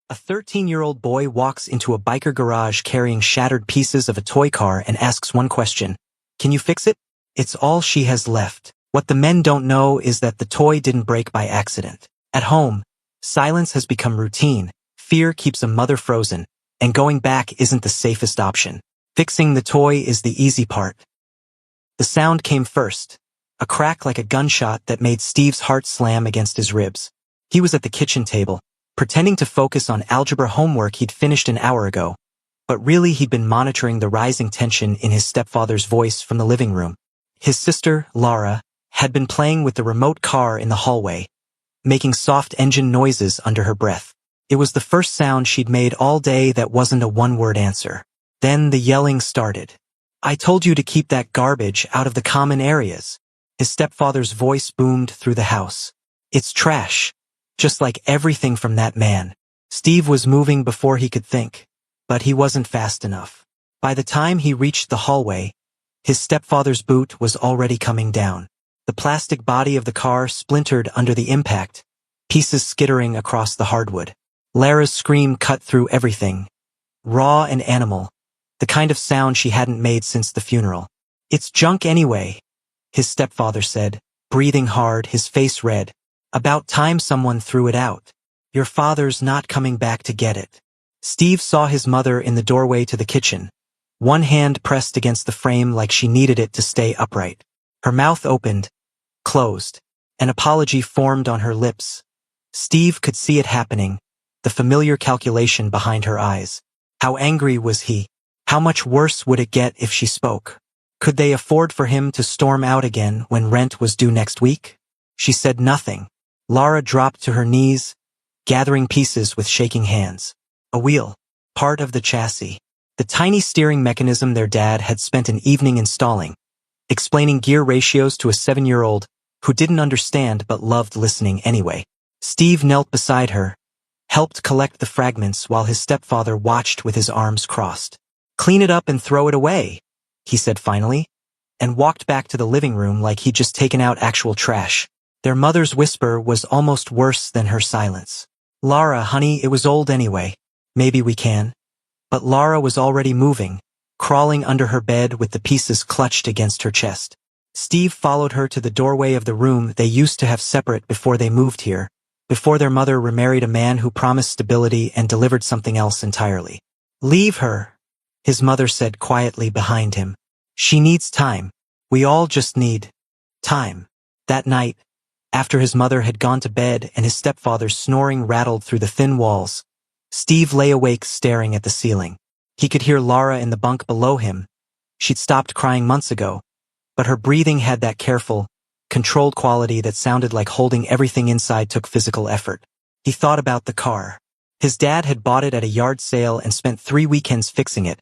A 13-year-old boy walks into a biker garage carrying shattered pieces of a toy car and asks one question. Can you fix it? It's all she has left. What the men don't know is that the toy didn't break by accident. At home, silence has become routine, fear keeps a mother frozen, and going back isn't the safest option. Fixing the toy is the easy part. The sound came first, a crack like a gunshot that made Steve's heart slam against his ribs. He was at the kitchen table, pretending to focus on algebra homework he'd finished an hour ago, but really he'd been monitoring the rising tension in his stepfather's voice from the living room. His sister, Laura, had been playing with the remote car in the hallway, making soft engine noises under her breath. It was the first sound she'd made all day that wasn't a one-word answer. Then the yelling started. I told you to keep that garbage out of the common areas. His stepfather's voice boomed through the house. It's trash. Just like everything from that man. Steve was moving before he could think, but he wasn't fast enough. By the time he reached the hallway, his stepfather's boot was already coming down. The plastic body of the car splintered under the impact, pieces skittering across the hardwood. Lara's scream cut through everything. Raw and animal, the kind of sound she hadn't made since the funeral. It's junk anyway, his stepfather said, breathing hard, his face red. About time someone threw it out. Your father's not coming back to get it. Steve saw his mother in the doorway to the kitchen, one hand pressed against the frame like she needed it to stay upright. Her mouth opened, closed. An apology formed on her lips. Steve could see it happening, the familiar calculation behind her eyes. How angry was he? How much worse would it get if she spoke? Could they afford for him to storm out again when rent was due next week? She said nothing. Laura dropped to her knees, gathering pieces with shaking hands. A wheel, part of the chassis. The tiny steering mechanism their dad had spent an evening installing, explaining gear ratios to a 7-year-old who didn't understand but loved listening anyway. Steve knelt beside her, helped collect the fragments while his stepfather watched with his arms crossed. Clean it up and throw it away, he said finally, and walked back to the living room like he'd just taken out actual trash. Their mother's whisper was almost worse than her silence. Laura, honey, it was old anyway. Maybe we can. But Laura was already moving, crawling under her bed with the pieces clutched against her chest. Steve followed her to the doorway of the room they used to have separate before they moved here, before their mother remarried a man who promised stability and delivered something else entirely. Leave her, his mother said quietly behind him. She needs time. We all just need time. That night, after his mother had gone to bed and his stepfather's snoring rattled through the thin walls, Steve lay awake staring at the ceiling. He could hear Laura in the bunk below him. She'd stopped crying months ago, but her breathing had that careful, controlled quality that sounded like holding everything inside took physical effort. He thought about the car. His dad had bought it at a yard sale and spent 3 weekends fixing it,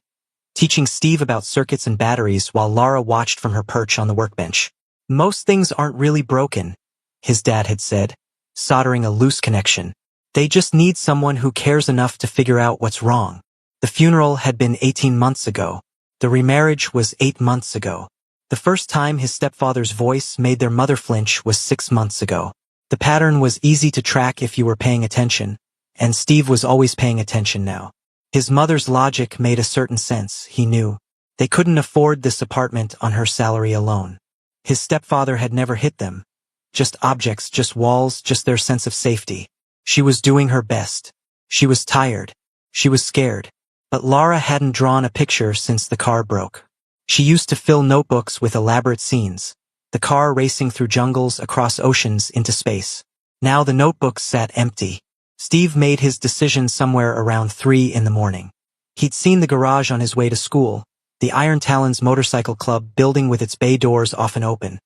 teaching Steve about circuits and batteries while Laura watched from her perch on the workbench. Most things aren't really broken, his dad had said, soldering a loose connection. They just need someone who cares enough to figure out what's wrong. The funeral had been 18 months ago. The remarriage was 8 months ago. The first time his stepfather's voice made their mother flinch was 6 months ago. The pattern was easy to track if you were paying attention, and Steve was always paying attention now. His mother's logic made a certain sense, he knew. They couldn't afford this apartment on her salary alone. His stepfather had never hit them. Just objects, just walls, just their sense of safety. She was doing her best. She was tired. She was scared. But Laura hadn't drawn a picture since the car broke. She used to fill notebooks with elaborate scenes, the car racing through jungles across oceans into space. Now the notebooks sat empty. Steve made his decision somewhere around 3 in the morning. He'd seen the garage on his way to school, the Iron Talons motorcycle club building with its bay doors often open.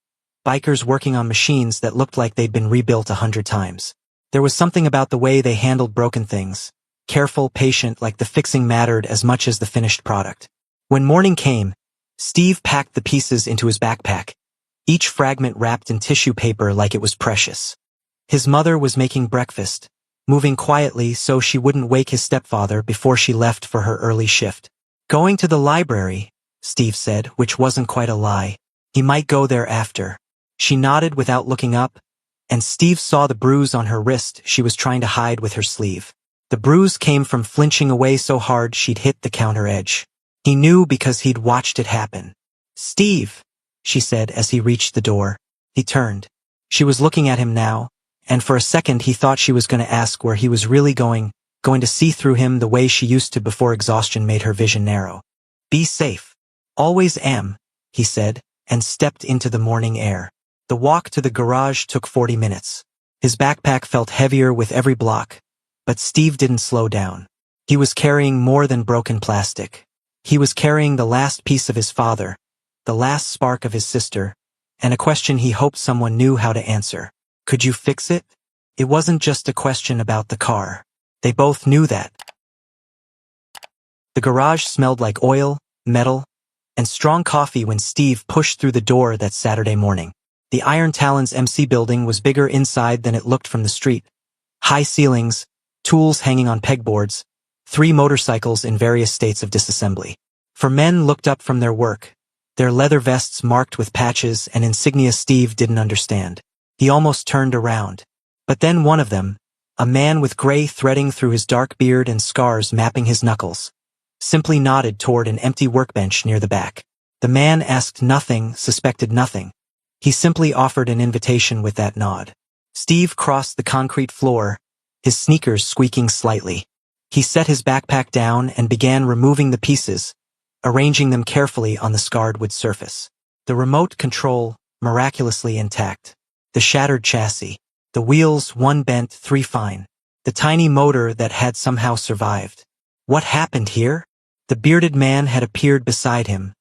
Bikers working on machines that looked like they'd been rebuilt 100 times. There was something about the way they handled broken things, careful, patient, like the fixing mattered as much as the finished product. When morning came, Steve packed the pieces into his backpack, each fragment wrapped in tissue paper like it was precious. His mother was making breakfast, moving quietly so she wouldn't wake his stepfather before she left for her early shift. Going to the library, Steve said, which wasn't quite a lie. He might go there after. She nodded without looking up, and Steve saw the bruise on her wrist she was trying to hide with her sleeve. The bruise came from flinching away so hard she'd hit the counter edge. He knew because he'd watched it happen. "Steve," she said as he reached the door. He turned. She was looking at him now, and for a second he thought she was going to ask where he was really going to see through him the way she used to before exhaustion made her vision narrow. "Be safe." "Always am," he said, and stepped into the morning air. The walk to the garage took 40 minutes. His backpack felt heavier with every block, but Steve didn't slow down. He was carrying more than broken plastic. He was carrying the last piece of his father, the last spark of his sister, and a question he hoped someone knew how to answer. Could you fix it? It wasn't just a question about the car. They both knew that. The garage smelled like oil, metal, and strong coffee when Steve pushed through the door that Saturday morning. The Iron Talons MC building was bigger inside than it looked from the street. High ceilings, tools hanging on pegboards, 3 motorcycles in various states of disassembly. 4 men looked up from their work, their leather vests marked with patches and insignia Steve didn't understand. He almost turned around. But then one of them, a man with gray threading through his dark beard and scars mapping his knuckles, simply nodded toward an empty workbench near the back. The man asked nothing, suspected nothing. He simply offered an invitation with that nod. Steve crossed the concrete floor, his sneakers squeaking slightly. He set his backpack down and began removing the pieces, arranging them carefully on the scarred wood surface. The remote control, miraculously intact. The shattered chassis. The wheels, 1 bent, 3 fine. The tiny motor that had somehow survived. What happened here? The bearded man had appeared beside him,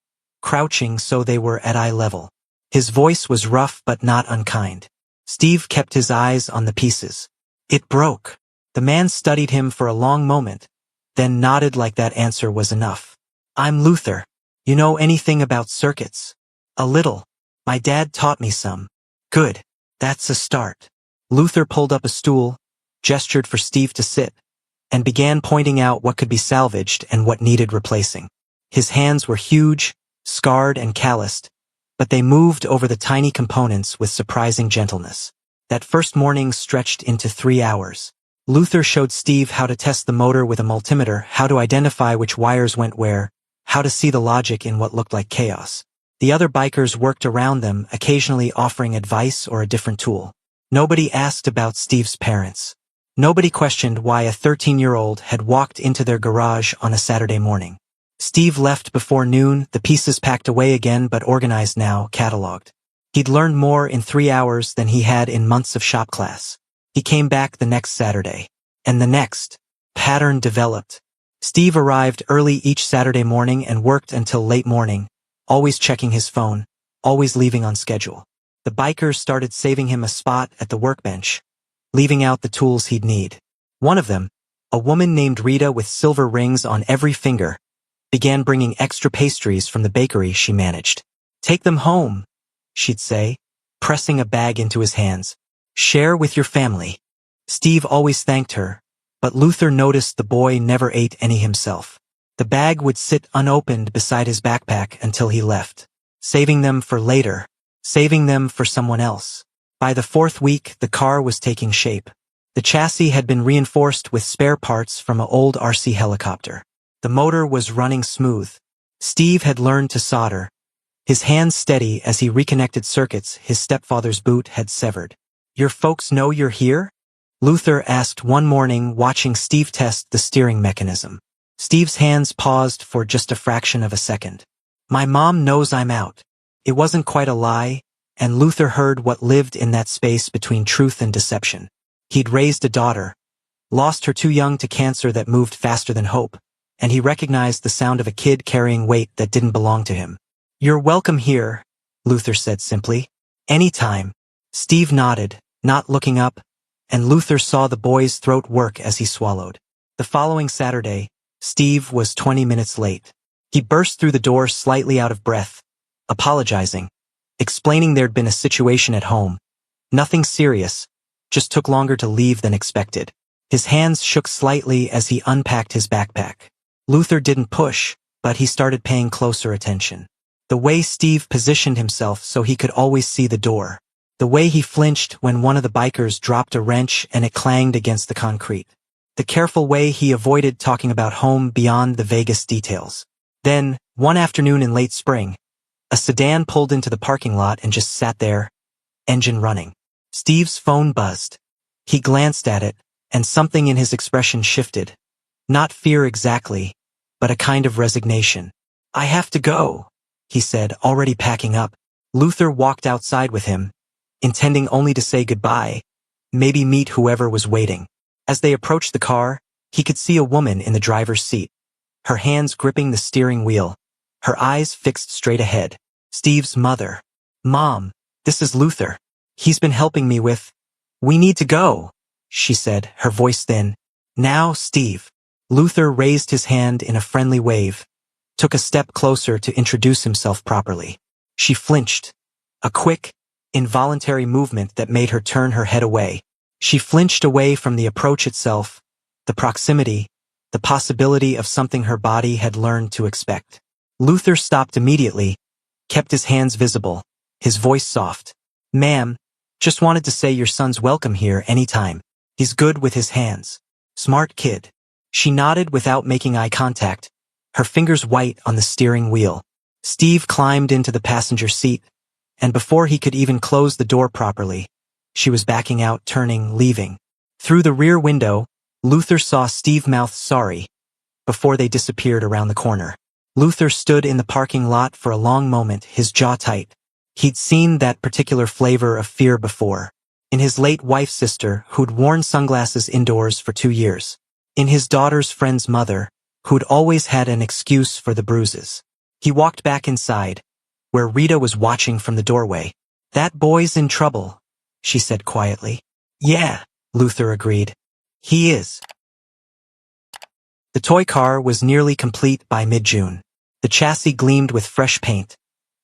crouching so they were at eye level. His voice was rough but not unkind. Steve kept his eyes on the pieces. "It broke." The man studied him for a long moment, then nodded like that answer was enough. "I'm Luther. You know anything about circuits?" "A little. My dad taught me some." "Good. That's a start." Luther pulled up a stool, gestured for Steve to sit, and began pointing out what could be salvaged and what needed replacing. His hands were huge, scarred and calloused, but they moved over the tiny components with surprising gentleness. That first morning stretched into 3 hours. Luther showed Steve how to test the motor with a multimeter, how to identify which wires went where, how to see the logic in what looked like chaos. The other bikers worked around them, occasionally offering advice or a different tool. Nobody asked about Steve's parents. Nobody questioned why a 13-year-old had walked into their garage on a Saturday morning. Steve left before noon, the pieces packed away again but organized now, cataloged. He'd learned more in 3 hours than he had in months of shop class. He came back the next Saturday. And the next. Pattern developed. Steve arrived early each Saturday morning and worked until late morning, always checking his phone, always leaving on schedule. The bikers started saving him a spot at the workbench, leaving out the tools he'd need. One of them, a woman named Rita with silver rings on every finger, began bringing extra pastries from the bakery she managed. "Take them home," she'd say, pressing a bag into his hands. "Share with your family." Steve always thanked her, but Luther noticed the boy never ate any himself. The bag would sit unopened beside his backpack until he left, saving them for later, saving them for someone else. By the 4th week, the car was taking shape. The chassis had been reinforced with spare parts from an old RC helicopter. The motor was running smooth. Steve had learned to solder, his hands steady as he reconnected circuits his stepfather's boot had severed. "Your folks know you're here?" Luther asked one morning, watching Steve test the steering mechanism. Steve's hands paused for just a fraction of a second. "My mom knows I'm out." It wasn't quite a lie, and Luther heard what lived in that space between truth and deception. He'd raised a daughter, lost her too young to cancer that moved faster than hope, and he recognized the sound of a kid carrying weight that didn't belong to him. "You're welcome here," Luther said simply. "Anytime." Steve nodded, not looking up, and Luther saw the boy's throat work as he swallowed. The following Saturday, Steve was 20 minutes late. He burst through the door slightly out of breath, apologizing, explaining there'd been a situation at home. Nothing serious, just took longer to leave than expected. His hands shook slightly as he unpacked his backpack. Luther didn't push, but he started paying closer attention. The way Steve positioned himself so he could always see the door. The way he flinched when one of the bikers dropped a wrench and it clanged against the concrete. the careful way he avoided talking about home beyond the vaguest details. Then, one afternoon in late spring, a sedan pulled into the parking lot and just sat there, engine running. Steve's phone buzzed. He glanced at it, and something in his expression shifted. Not fear exactly, but a kind of resignation. "I have to go," he said, already packing up. Luther walked outside with him, intending only to say goodbye, maybe meet whoever was waiting. As they approached the car, he could see a woman in the driver's seat, her hands gripping the steering wheel, her eyes fixed straight ahead. Steve's mother. "Mom, this is Luther. He's been helping me with—" "We need to go," she said, her voice thin. "Now, Steve." Luther raised his hand in a friendly wave, took a step closer to introduce himself properly. She flinched, a quick, involuntary movement that made her turn her head away. She flinched away from the approach itself, the proximity, the possibility of something her body had learned to expect. Luther stopped immediately, kept his hands visible, his voice soft. "Ma'am, just wanted to say your son's welcome here anytime. He's good with his hands. Smart kid." She nodded without making eye contact, her fingers white on the steering wheel. Steve climbed into the passenger seat, and before he could even close the door properly, she was backing out, turning, leaving. Through the rear window, Luther saw Steve mouth sorry before they disappeared around the corner. Luther stood in the parking lot for a long moment, his jaw tight. He'd seen that particular flavor of fear before. In his late wife's sister, who'd worn sunglasses indoors for 2 years. In his daughter's friend's mother, who'd always had an excuse for the bruises. He walked back inside, where Rita was watching from the doorway. "That boy's in trouble," she said quietly. "Yeah," Luther agreed. "He is." The toy car was nearly complete by mid-June. The chassis gleamed with fresh paint,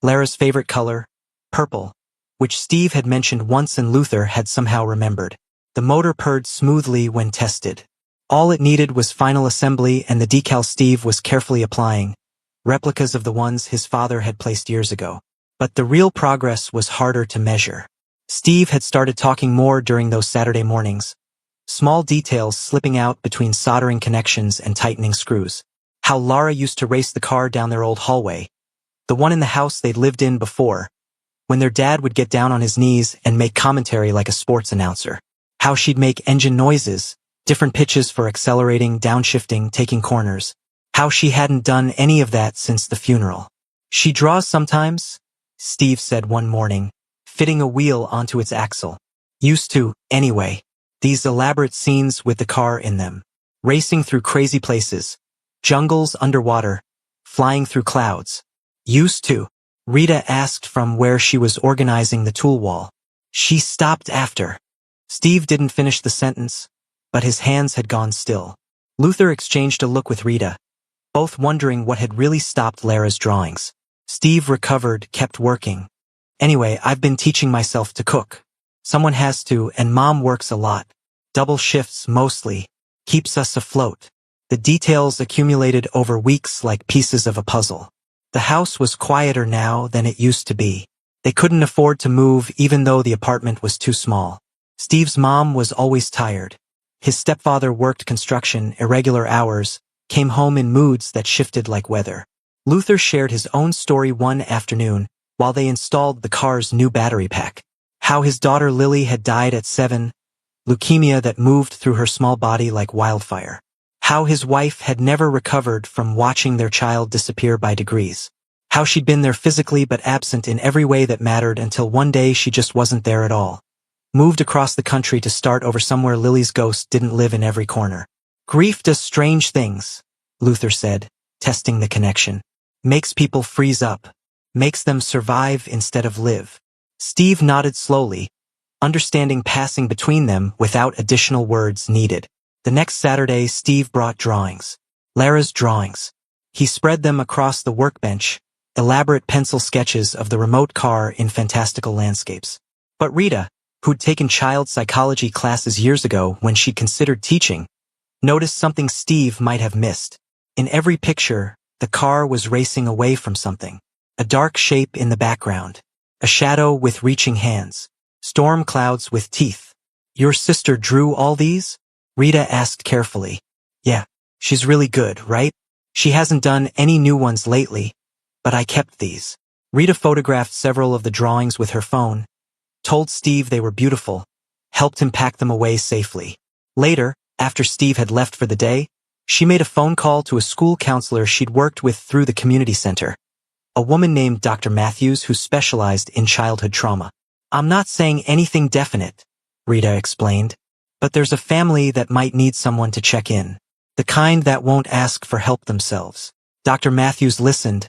Lara's favorite color, purple, which Steve had mentioned once and Luther had somehow remembered. The motor purred smoothly when tested. All it needed was final assembly and the decal Steve was carefully applying, replicas of the ones his father had placed years ago. But the real progress was harder to measure. Steve had started talking more during those Saturday mornings, small details slipping out between soldering connections and tightening screws. How Lara used to race the car down their old hallway, the one in the house they'd lived in before, when their dad would get down on his knees and make commentary like a sports announcer. How she'd make engine noises, different pitches for accelerating, downshifting, taking corners. How she hadn't done any of that since the funeral. "She draws sometimes," Steve said one morning, fitting a wheel onto its axle. "Used to, anyway. These elaborate scenes with the car in them. Racing through crazy places. Jungles underwater. Flying through clouds. Used to," Rita asked from where she was organizing the tool wall. She stopped after. Steve didn't finish the sentence, but his hands had gone still. Luther exchanged a look with Rita, both wondering what had really stopped Lara's drawings. Steve recovered, kept working. "Anyway, I've been teaching myself to cook. Someone has to, and Mom works a lot. Double shifts mostly. Keeps us afloat." The details accumulated over weeks like pieces of a puzzle. The house was quieter now than it used to be. They couldn't afford to move even though the apartment was too small. Steve's mom was always tired. His stepfather worked construction, irregular hours, came home in moods that shifted like weather. Luther shared his own story one afternoon while they installed the car's new battery pack. How his daughter Lily had died at 7, leukemia that moved through her small body like wildfire. How his wife had never recovered from watching their child disappear by degrees. How she'd been there physically but absent in every way that mattered until one day she just wasn't there at all. Moved across the country to start over somewhere Lily's ghost didn't live in every corner. "Grief does strange things," Luther said, testing the connection. "Makes people freeze up. Makes them survive instead of live." Steve nodded slowly, understanding passing between them without additional words needed. The next Saturday, Steve brought drawings. Lara's drawings. He spread them across the workbench, elaborate pencil sketches of the remote car in fantastical landscapes. But Rita, who'd taken child psychology classes years ago when she considered teaching, noticed something Steve might have missed. In every picture, the car was racing away from something. A dark shape in the background. A shadow with reaching hands. Storm clouds with teeth. "Your sister drew all these?" Rita asked carefully. Yeah, she's really good, right? She hasn't done any new ones lately, but I kept these. Rita photographed several of the drawings with her phone, told Steve they were beautiful, helped him pack them away safely. Later, after Steve had left for the day, she made a phone call to a school counselor she'd worked with through the community center, a woman named Dr. Matthews who specialized in childhood trauma. I'm not saying anything definite, Rita explained, but there's a family that might need someone to check in, the kind that won't ask for help themselves. Dr. Matthews listened,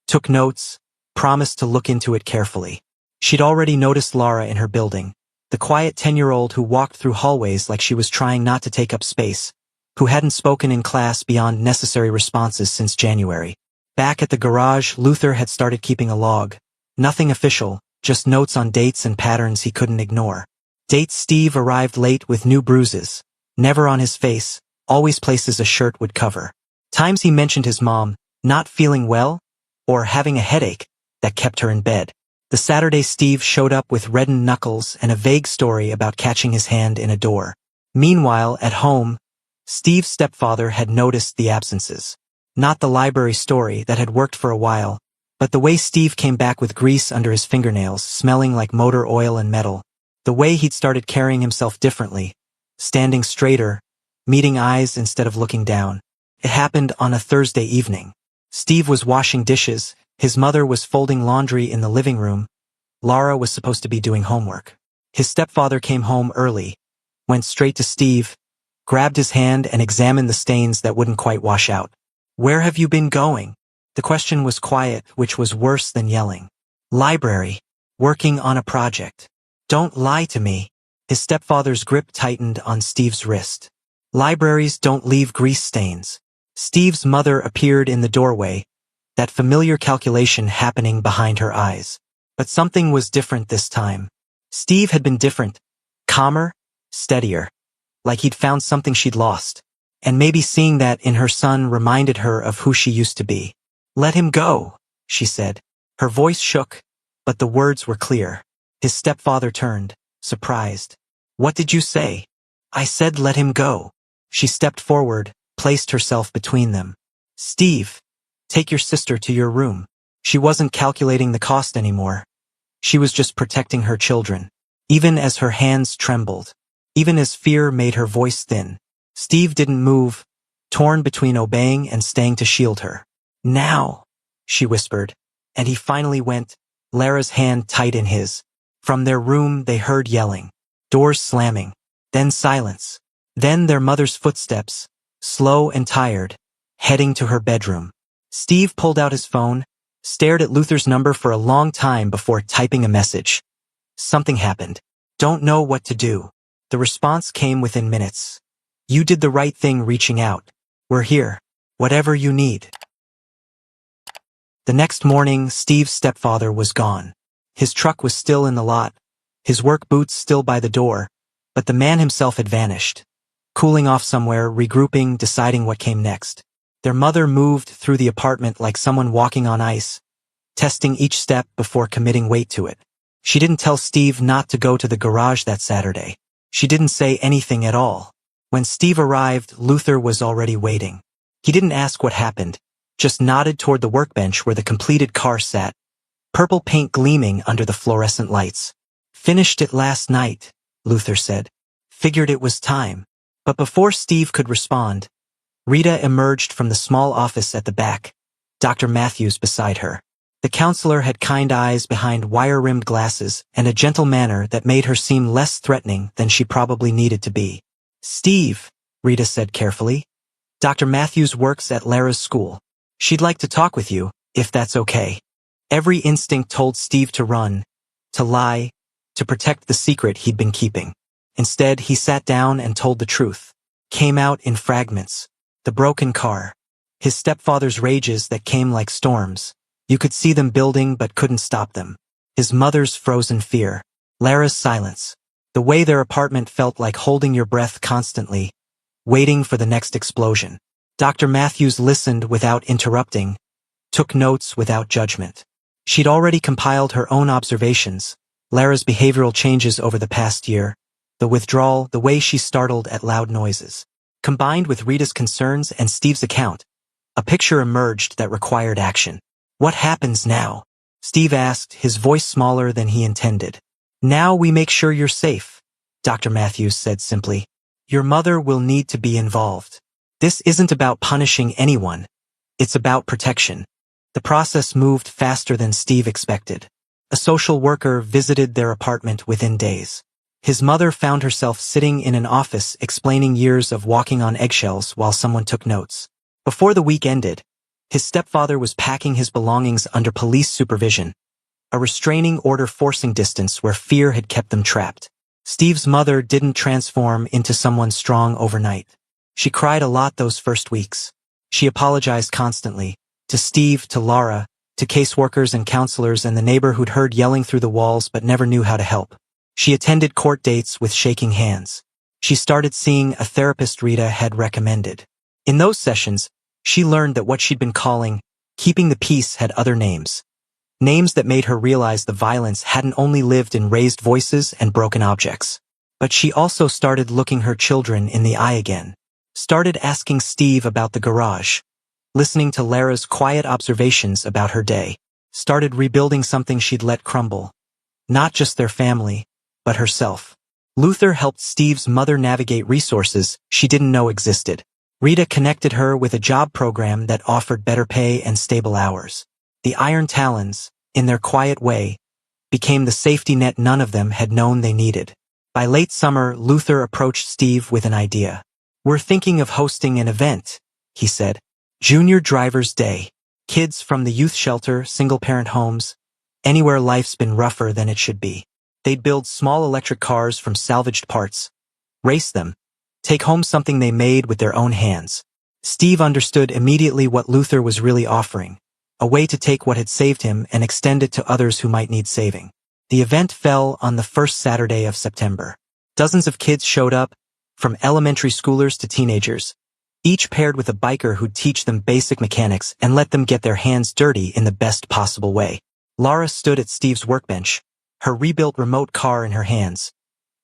took notes, promised to look into it carefully. She'd already noticed Laura in her building, the quiet 10-year-old who walked through hallways like she was trying not to take up space, who hadn't spoken in class beyond necessary responses since January. Back at the garage, Luther had started keeping a log. Nothing official, just notes on dates and patterns he couldn't ignore. Date: Steve arrived late with new bruises, never on his face, always places a shirt would cover. Times he mentioned his mom, not feeling well, or having a headache, that kept her in bed. The Saturday Steve showed up with reddened knuckles and a vague story about catching his hand in a door. Meanwhile, at home, Steve's stepfather had noticed the absences. Not the library story that had worked for a while, but the way Steve came back with grease under his fingernails, smelling like motor oil and metal. The way he'd started carrying himself differently, standing straighter, meeting eyes instead of looking down. It happened on a Thursday evening. Steve was washing dishes, his mother was folding laundry in the living room, Laura was supposed to be doing homework. His stepfather came home early, went straight to Steve, grabbed his hand and examined the stains that wouldn't quite wash out. Where have you been going? The question was quiet, which was worse than yelling. Library. Working on a project. Don't lie to me. His stepfather's grip tightened on Steve's wrist. Libraries don't leave grease stains. Steve's mother appeared in the doorway, that familiar calculation happening behind her eyes. But something was different this time. Steve had been different, calmer, steadier, like he'd found something she'd lost. And maybe seeing that in her son reminded her of who she used to be. Let him go, she said. Her voice shook, but the words were clear. His stepfather turned, surprised. What did you say? I said let him go. She stepped forward, placed herself between them. Steve, take your sister to your room. She wasn't calculating the cost anymore. She was just protecting her children. Even as her hands trembled, even as fear made her voice thin, Steve didn't move, torn between obeying and staying to shield her. Now, she whispered, and he finally went, Lara's hand tight in his. From their room they heard yelling, doors slamming, then silence, then their mother's footsteps, slow and tired, heading to her bedroom. Steve pulled out his phone, stared at Luther's number for a long time before typing a message. Something happened. Don't know what to do. The response came within minutes. You did the right thing reaching out. We're here. Whatever you need. The next morning, Steve's stepfather was gone. His truck was still in the lot, his work boots still by the door, but the man himself had vanished. Cooling off somewhere, regrouping, deciding what came next. Their mother moved through the apartment like someone walking on ice, testing each step before committing weight to it. She didn't tell Steve not to go to the garage that Saturday. She didn't say anything at all. When Steve arrived, Luther was already waiting. He didn't ask what happened, just nodded toward the workbench where the completed car sat, purple paint gleaming under the fluorescent lights. Finished it last night, Luther said. Figured it was time. But before Steve could respond, Rita emerged from the small office at the back, Dr. Matthews beside her. The counselor had kind eyes behind wire-rimmed glasses and a gentle manner that made her seem less threatening than she probably needed to be. Steve, Rita said carefully. Dr. Matthews works at Lara's school. She'd like to talk with you, if that's okay. Every instinct told Steve to run, to lie, to protect the secret he'd been keeping. Instead, he sat down and told the truth. Came out in fragments. The broken car. His stepfather's rages that came like storms. You could see them building but couldn't stop them. His mother's frozen fear. Lara's silence. The way their apartment felt like holding your breath constantly, waiting for the next explosion. Dr. Matthews listened without interrupting, took notes without judgment. She'd already compiled her own observations, Lara's behavioral changes over the past year, the withdrawal, the way she startled at loud noises. Combined with Rita's concerns and Steve's account, a picture emerged that required action. What happens now? Steve asked, his voice smaller than he intended. Now we make sure you're safe, Dr. Matthews said simply. Your mother will need to be involved. This isn't about punishing anyone. It's about protection. The process moved faster than Steve expected. A social worker visited their apartment within days. His mother found herself sitting in an office explaining years of walking on eggshells while someone took notes. Before the week ended, his stepfather was packing his belongings under police supervision, a restraining order forcing distance where fear had kept them trapped. Steve's mother didn't transform into someone strong overnight. She cried a lot those first weeks. She apologized constantly, to Steve, to Laura, to caseworkers and counselors and the neighbor who'd heard yelling through the walls but never knew how to help. She attended court dates with shaking hands. She started seeing a therapist Rita had recommended. In those sessions, she learned that what she'd been calling keeping the peace had other names. Names that made her realize the violence hadn't only lived in raised voices and broken objects. But she also started looking her children in the eye again. Started asking Steve about the garage. Listening to Lara's quiet observations about her day. Started rebuilding something she'd let crumble. Not just their family, but herself. Luther helped Steve's mother navigate resources she didn't know existed. Rita connected her with a job program that offered better pay and stable hours. The Iron Talons, in their quiet way, became the safety net none of them had known they needed. By late summer, Luther approached Steve with an idea. We're thinking of hosting an event, he said. Junior Driver's Day. Kids from the youth shelter, single-parent homes, anywhere life's been rougher than it should be. They'd build small electric cars from salvaged parts, race them, take home something they made with their own hands. Steve understood immediately what Luther was really offering, a way to take what had saved him and extend it to others who might need saving. The event fell on the first Saturday of September. Dozens of kids showed up, from elementary schoolers to teenagers, each paired with a biker who'd teach them basic mechanics and let them get their hands dirty in the best possible way. Laura stood at Steve's workbench, her rebuilt remote car in her hands,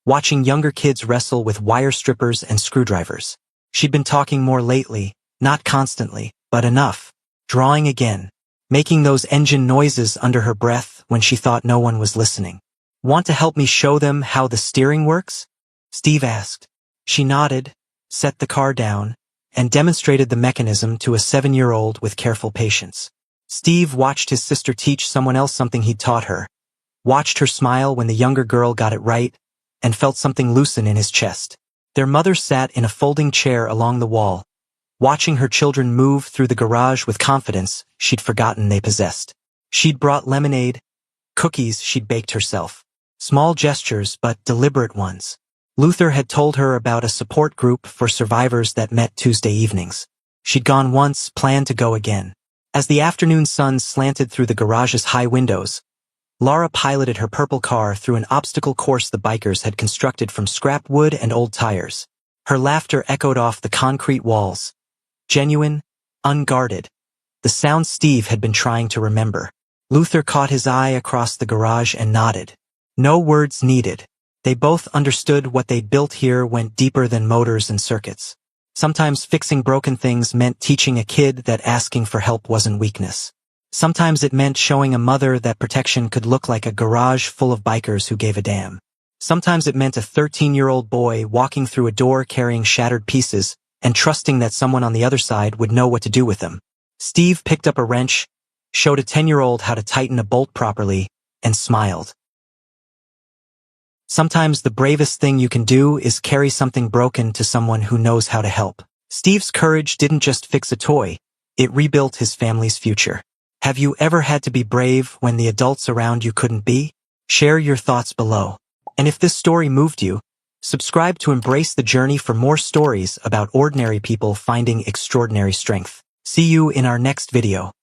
watching younger kids wrestle with wire strippers and screwdrivers. She'd been talking more lately, not constantly, but enough. Drawing again, making those engine noises under her breath when she thought no one was listening. Want to help me show them how the steering works? Steve asked. She nodded, set the car down, and demonstrated the mechanism to a 7-year-old with careful patience. Steve watched his sister teach someone else something he'd taught her, watched her smile when the younger girl got it right, and felt something loosen in his chest. Their mother sat in a folding chair along the wall, watching her children move through the garage with confidence she'd forgotten they possessed. She'd brought lemonade, cookies she'd baked herself. Small gestures, but deliberate ones. Luther had told her about a support group for survivors that met Tuesday evenings. She'd gone once, planned to go again. As the afternoon sun slanted through the garage's high windows, Laura piloted her purple car through an obstacle course the bikers had constructed from scrap wood and old tires. Her laughter echoed off the concrete walls. Genuine, unguarded. The sound Steve had been trying to remember. Luther caught his eye across the garage and nodded. No words needed. They both understood what they'd built here went deeper than motors and circuits. Sometimes fixing broken things meant teaching a kid that asking for help wasn't weakness. Sometimes it meant showing a mother that protection could look like a garage full of bikers who gave a damn. Sometimes it meant a 13-year-old boy walking through a door carrying shattered pieces and trusting that someone on the other side would know what to do with them. Steve picked up a wrench, showed a 10-year-old how to tighten a bolt properly, and smiled. Sometimes the bravest thing you can do is carry something broken to someone who knows how to help. Steve's courage didn't just fix a toy, it rebuilt his family's future. Have you ever had to be brave when the adults around you couldn't be? Share your thoughts below. And if this story moved you, subscribe to Embrace the Journey for more stories about ordinary people finding extraordinary strength. See you in our next video.